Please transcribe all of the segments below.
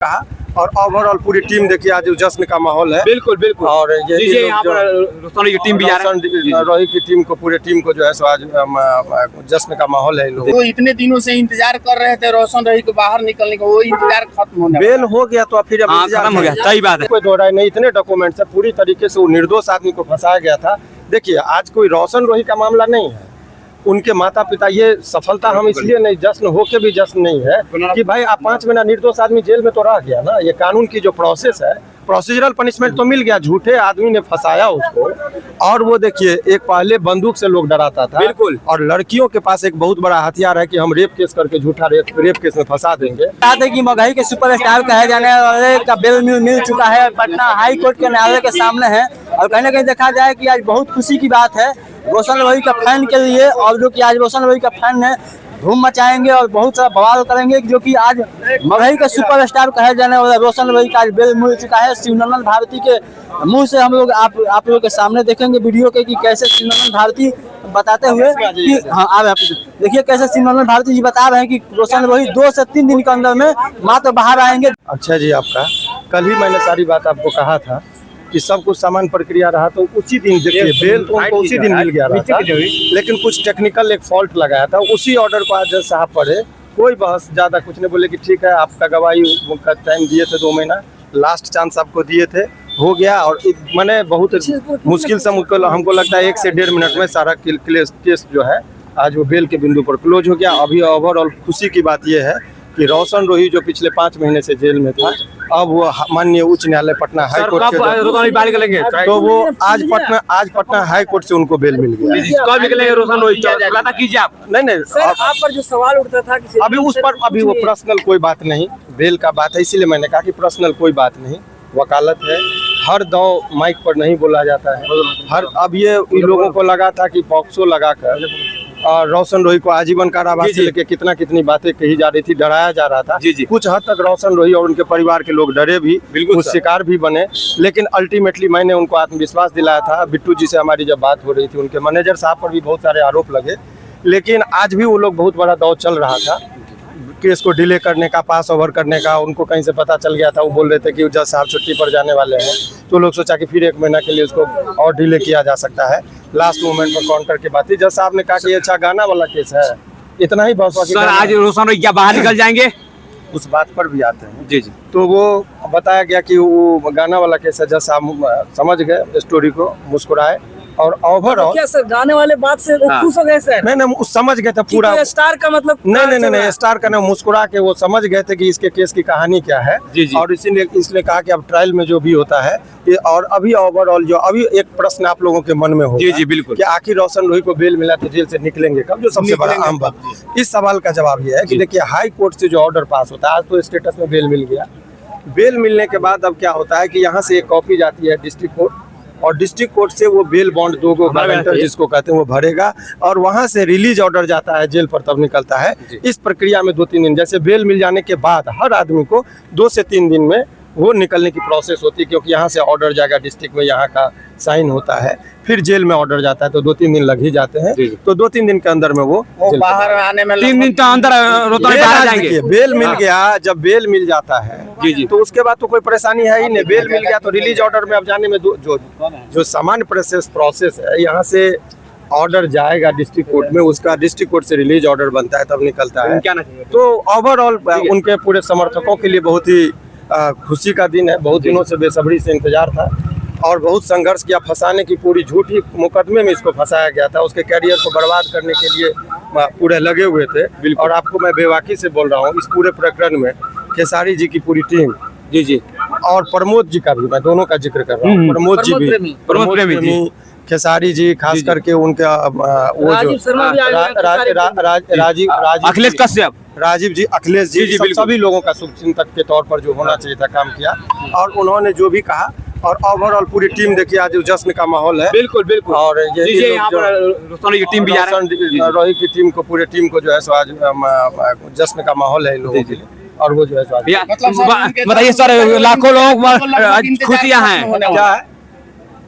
कहा। और ओवरऑल पूरी टीम देखिए आज जश्न का माहौल है। बिल्कुल बिल्कुल। और ये यहाँ पर रोशन की टीम भी आ रही है, रोहित की टीम को, पूरे टीम को जो है सो आज जश्न का माहौल है। लोग तो इतने दिनों से इंतजार कर रहे थे रोशन रोहित को बाहर निकलने का, वो इंतजार खत्म होने बेल हो गया तो फिर अब खत्म हो गया। सही बात है, कोई दो राय नहीं। इतने डॉक्यूमेंट्स है, पूरी तरीके से वो निर्दोष आदमी को फंसाया गया था। देखिए आज कोई रोशन रोहित का मामला नहीं है, उनके माता पिता, ये सफलता हम इसलिए नहीं, जश्न हो के भी जश्न नहीं है कि भाई आप 5 महीना निर्दोष आदमी जेल में तो रह गया ना। ये कानून की जो प्रोसेस है, प्रोसीजरल पनिशमेंट तो मिल गया, झूठे आदमी ने फंसाया उसको। और वो देखिए एक पहले बंदूक से लोग डराता था, बिल्कुल। और लड़कियों के पास एक बहुत बड़ा हथियार है कि हम रेप केस करके झूठा रेप केस में फंसा देंगे। बात है कि मगही के सुपरस्टार कहे जाने वाले का बेल मिल चुका है, पटना हाई कोर्ट के न्यायालय के सामने है। और कहीं ना कहीं देखा जाए कि आज बहुत खुशी की बात है रोशन रोहित का फैन के लिए, और जो कि आज रोशन रोहित का फैन है धूम मचाएंगे और बहुत सारा बवाल करेंगे, जो कि आज मगही के सुपरस्टार कहे जाने वाला रोशन रोहित का आज बेल मिल चुका है। शिवनंदन भारती के मुंह से हम लोग आप लोग के सामने देखेंगे वीडियो के कि कैसे शिवनंदन भारती बताते हुए कि हाँ आप देखिए कैसे शिवनंदन भारती जी बता रहे हैं कि रोशन रोहित 2 से 3 दिन के अंदर में मात्र बाहर आएंगे। अच्छा जी, आपका कल ही मैंने सारी बात आपको कहा था कि सब कुछ समान प्रक्रिया रहा, तो उसी दिन देखिए बेल तो उनको उसी दिन मिल गया रहा था, लेकिन कुछ टेक्निकल एक फॉल्ट लगाया था। उसी ऑर्डर को आज जज साहब पढ़े, कोई बहस ज्यादा कुछ नहीं, बोले कि ठीक है आपका गवाही का टाइम दिए थे 2 महीना, लास्ट चांस आपको दिए थे, हो गया। और मैंने बहुत मुश्किल से हमको लगता है 1 से 1.5 मिनट में सारा केस जो है आज वो बेल के बिंदु पर क्लोज हो गया। अभी ओवरऑल खुशी की बात यह है कि रोशन रोहित जो पिछले 5 महीने से जेल में था, अब वो माननीय उच्च न्यायालय पटना हाई कोर्ट के, तो वो आज पटना हाई कोर्ट से उनको बेल मिल गया। कब निकलेंगे रोशन रोहित? कीजिए आप। नहीं सर, आप पर जो सवाल उठता था कि अभी उस पर अभी वो पर्सनल कोई बात नहीं, बेल का बात है, इसीलिए मैंने कहा कि पर्सनल कोई बात नहीं, वकालत है। हर दौ माइक पर नहीं बोला जाता है। अब ये इन लोगों को लगा था कि पॉक्सो लगाकर और रोशन रोहित को आजीवन कारावास से लेके कितनी बातें कही जा रही थी, डराया जा रहा था। कुछ हद तक रोशन रोहित और उनके परिवार के लोग डरे भी, कुछ शिकार भी बने, लेकिन अल्टीमेटली मैंने उनको आत्मविश्वास दिलाया था। बिट्टू जी से हमारी जब बात हो रही थी, उनके मैनेजर साहब पर भी बहुत सारे आरोप लगे, लेकिन आज भी वो लोग बहुत बड़ा दौर चल रहा था केस को डिले करने का, पास ओवर करने का। उनको कहीं से पता चल गया था, वो बोल रहे थे कि जज साहब छुट्टी पर जाने वाले हैं, तो लोग सोचा कि फिर 1 महीना के लिए उसको और डिले किया जा सकता है। लास्ट मोमेंट पर काउंटर की बात थी, जज साहब ने कहा कि अच्छा गाना वाला केस है, इतना ही बस। सर आज रोशन रोहित क्या बाहर निकल जाएंगे? उस बात पर भी आते हैं जी। तो वो बताया गया कि वो गाना वाला केस है। जज साहब समझ गए स्टोरी को, मुस्कुराए। और ओवरऑल क्या सर गाने वाले बात से खुश हो गए सर? नहीं समझ गए थे पूरा स्टार का मतलब नहीं स्टार का मुस्कुरा के वो समझ गए थे कि इसके केस की कहानी क्या है। और इसलिए कहा कि अब ट्रायल में जो भी होता है ये। और अभी ओवरऑल जो अभी एक प्रश्न आप लोगों के मन में होगा, जी बिल्कुल, कि आखिर रोशन रोहित को बेल मिला तो जेल से निकलेंगे कब, जो सबसे बड़ा अहम बात। इस सवाल का जवाब ये है कि देखिए हाई कोर्ट से जो ऑर्डर पास होता है, आज तो स्टेटस में बेल मिल गया। बेल मिलने के बाद अब क्या होता है कि यहाँ से एक कॉपी जाती है डिस्ट्रिक्ट कोर्ट, और डिस्ट्रिक्ट कोर्ट से वो बेल बॉन्ड 2 गारंटर जिसको कहते हैं वो भरेगा, और वहां से रिलीज ऑर्डर जाता है जेल पर, तब निकलता है। इस प्रक्रिया में 2-3 दिन, जैसे बेल मिल जाने के बाद हर आदमी को 2 से 3 दिन में वो निकलने की प्रोसेस होती है, क्योंकि यहाँ से ऑर्डर जाएगा डिस्ट्रिक्ट में, यहाँ का साइन होता है, फिर जेल में ऑर्डर जाता है, तो 2-3 दिन लग ही जाते हैं। तो 2-3 दिन के अंदर में वो बाहर आने में 3 दिन के अंदर बाहर जाएंगे। बेल मिल गया, जब बेल मिल जाता है तो उसके बाद तो कोई परेशानी है ही नहीं। बेल मिल गया तो रिलीज ऑर्डर में अब जाने में जो सामान्य प्रोसेस है, यहाँ से ऑर्डर जाएगा डिस्ट्रिक्ट कोर्ट में, उसका डिस्ट्रिक्ट कोर्ट से रिलीज ऑर्डर बनता है, तब निकलता है। तो ओवरऑल उनके पूरे समर्थकों के लिए बहुत ही खुशी का दिन है। बहुत दिनों से बेसब्री से इंतजार था और बहुत संघर्ष किया। फंसाने की पूरी झूठी मुकदमे में इसको फंसाया गया था, उसके कैरियर को बर्बाद करने के लिए पूरे लगे हुए थे। और आपको मैं बेवाकी से बोल रहा हूँ, इस पूरे प्रकरण में खेसारी जी की पूरी टीम, जी, और प्रमोद जी का भी, मैं दोनों का जिक्र कर रहा हूँ। प्रमोद जी भी, प्रमोद प्रेमी, खेसारी जी, खास करके उनका वो जो राजीव अखिलेश कश्यप, राजीव जी, अखिलेश जी, सभी लोगों का शुभचिंतक के तौर पर जो होना चाहिए था काम किया। और उन्होंने जो भी कहा, और ओवरऑल पूरी टीम देखिए आज जश्न का माहौल है। बिल्कुल बिल्कुल। और ये यहाँ पर रोशन की टीम भी आ रही है, रोहित की टीम को, पूरे टीम को जो है सो आज जश्न का माहौल है इन लोगों के लिए। और वो जो है बताइए सर, लाखों लोग खुशियाँ हैं, क्या है,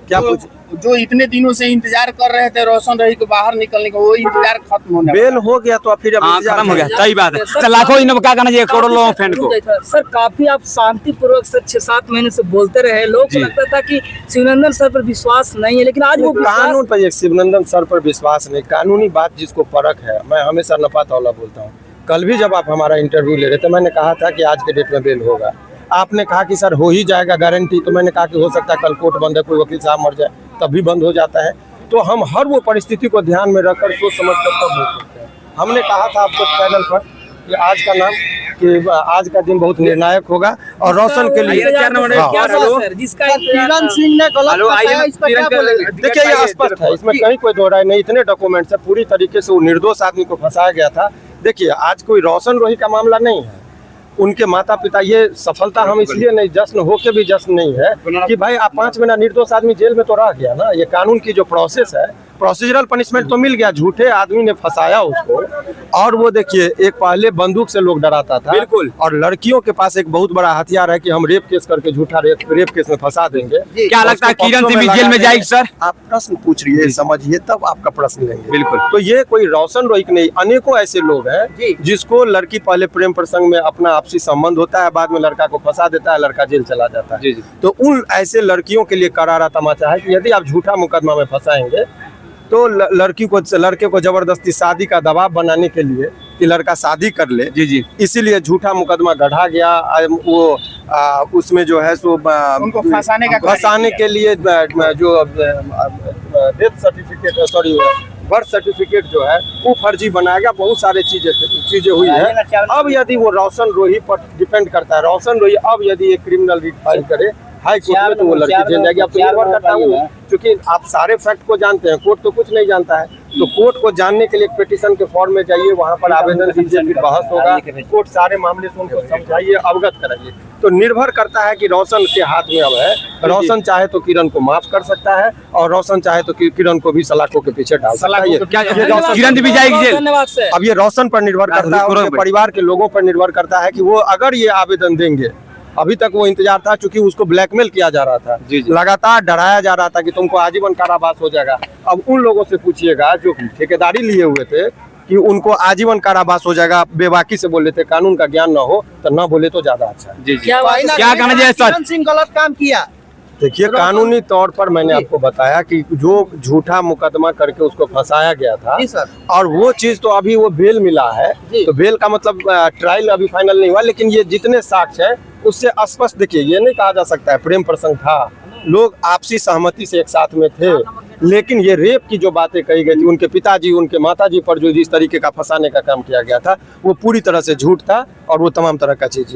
क्या पूछ जो इतने दिनों से इंतजार कर रहे थे रोशन रही को बाहर निकलने का, वो इंतजार खत्म होने बेल हो गया तो फिर अब हाँ इंतजार खत्म हो गया, करें। सही बात है। तो लाखों इन्हें क्या कहना चाहिए, करोड़ों लोगों फैन को। सर काफी आप शांतिपूर्वक से 6-7 महीने से बोलते रहे, लोगों को लगता था कि शिवनंदन सर पर विश्वास नहीं है, लेकिन आज वो कानून पर, एक शिवनंदन सर पर विश्वास नहीं, कानूनी बात जिसको परख है, मैं हमेशा नफा तौला बोलता हूँ। कल भी जब आप हमारा इंटरव्यू ले रहे थे, मैंने कहा था कि आज के डेट में बेल होगा, आपने कहा कि सर हो ही जाएगा गारंटी, तो मैंने कहा कि हो सकता है कल कोर्ट बंद है, कोई वकील साहब मर जाए तब भी बंद हो जाता है। तो हम हर वो परिस्थिति को ध्यान में रखकर सोच समझ कर तब बोल सकते हैं। हमने कहा था आपको चैनल पर कि आज का नाम, कि आज का दिन बहुत निर्णायक होगा और रोशन के लिए। किरण सिंह ने गलत बताया, इस पर क्या बोलेंगे? देखिए ये स्पष्ट है, इसमें कहीं कोई दो राय नहीं, इतने डॉक्यूमेंट्स है, पूरी तरीके से वो निर्दोष आदमी को फंसाया गया था। देखिए आज कोई रोशन रोही का मामला नहीं है, उनके माता पिता, ये सफलता हम इसलिए नहीं, जश्न हो के भी जश्न नहीं है कि भाई आप 5 महीना निर्दोष आदमी जेल में तो रह गया ना। ये कानून की जो प्रोसेस है, प्रोसीजरल पनिशमेंट तो मिल गया, झूठे आदमी ने फंसाया उसको। और वो देखिए, एक पहले बंदूक से लोग डराता था, बिल्कुल, और लड़कियों के पास एक बहुत बड़ा हथियार है कि हम रेप केस करके झूठा रेप केस में फंसा देंगे। क्या लगता है किरण सिंह भी जेल में जाएगी सर? आप प्रश्न पूछ रही है, समझिए तब आपका प्रश्न लेंगे। बिल्कुल। तो ये कोई रोशन रोहित नहीं, अनेकों ऐसे लोग हैं जिसको लड़की पहले प्रेम प्रसंग में अपना आपसी संबंध होता है, बाद में लड़का को फंसा देता है, लड़का जेल चला जाता है। तो उन ऐसे लड़कियों के लिए करारा तमाचा है कि यदि आप झूठा मुकदमा में फंसाएंगे तो लड़के को जबरदस्ती शादी का दबाव बनाने के लिए कि लड़का शादी कर ले, इसीलिए झूठा मुकदमा गढ़ा गया। वो उसमें जो है सो उनको फंसाने के लिए जो death certificate, sorry birth certificate जो है वो फर्जी बनाया गया, बहुत सारे चीजें हुई है। अब यदि वो रोशन रोही पर डिपेंड करता है, रोशन रोही अब यदि एक क्रिमिनल रिट फाइल करे हाई कोर्ट में तो वो लड़की जेल जाएगी। अब तो निर्भर करता है, क्योंकि आप सारे फैक्ट को जानते हैं, कोर्ट तो कुछ नहीं जानता है। तो कोर्ट को जानने के लिए एक पिटीशन के फॉर्म में जाइए, वहाँ पर आवेदन दीजिए, फिर बहस होगा, कोर्ट सारे मामले से उनको समझाइए, अवगत कराइए। तो निर्भर करता है कि रोशन के हाथ में अब है, रोशन चाहे तो किरण को माफ कर सकता है और रोशन चाहे तो किरण को भी सलाखों के पीछे डाल सकता है। किरण भी जाएगी जेल? अब ये रोशन पर निर्भर करता है, उनके परिवार के लोगों पर निर्भर करता है कि वो अगर ये आवेदन देंगे। अभी तक वो इंतजार था, क्योंकि उसको ब्लैकमेल किया जा रहा था, लगातार डराया जा रहा था कि तुमको आजीवन कारावास हो जाएगा। अब उन लोगों से पूछिएगा जो ठेकेदारी लिए हुए थे कि उनको आजीवन कारावास हो जाएगा, बेबाकी से बोल रहे थे, कानून का ज्ञान न हो तो न बोले तो ज्यादा अच्छा है। क्या कहना चाहिए सर? किरण सिंह गलत काम किया। देखिए कानूनी तौर पर मैंने आपको बताया कि जो झूठा मुकदमा करके उसको फंसाया गया था, और वो चीज तो अभी वो बेल मिला है, तो बेल का मतलब ट्रायल अभी फाइनल नहीं हुआ, लेकिन ये जितने साक्ष्य है उससे स्पष्ट, देखिए ये नहीं कहा जा सकता है प्रेम प्रसंग था, लोग आपसी सहमति से एक साथ में थे, लेकिन ये रेप की जो बातें कही गई थी, उनके पिताजी उनके माताजी पर जो जिस तरीके का फंसाने का काम किया गया था, वो पूरी तरह से झूठ था और वो तमाम तरह का चीज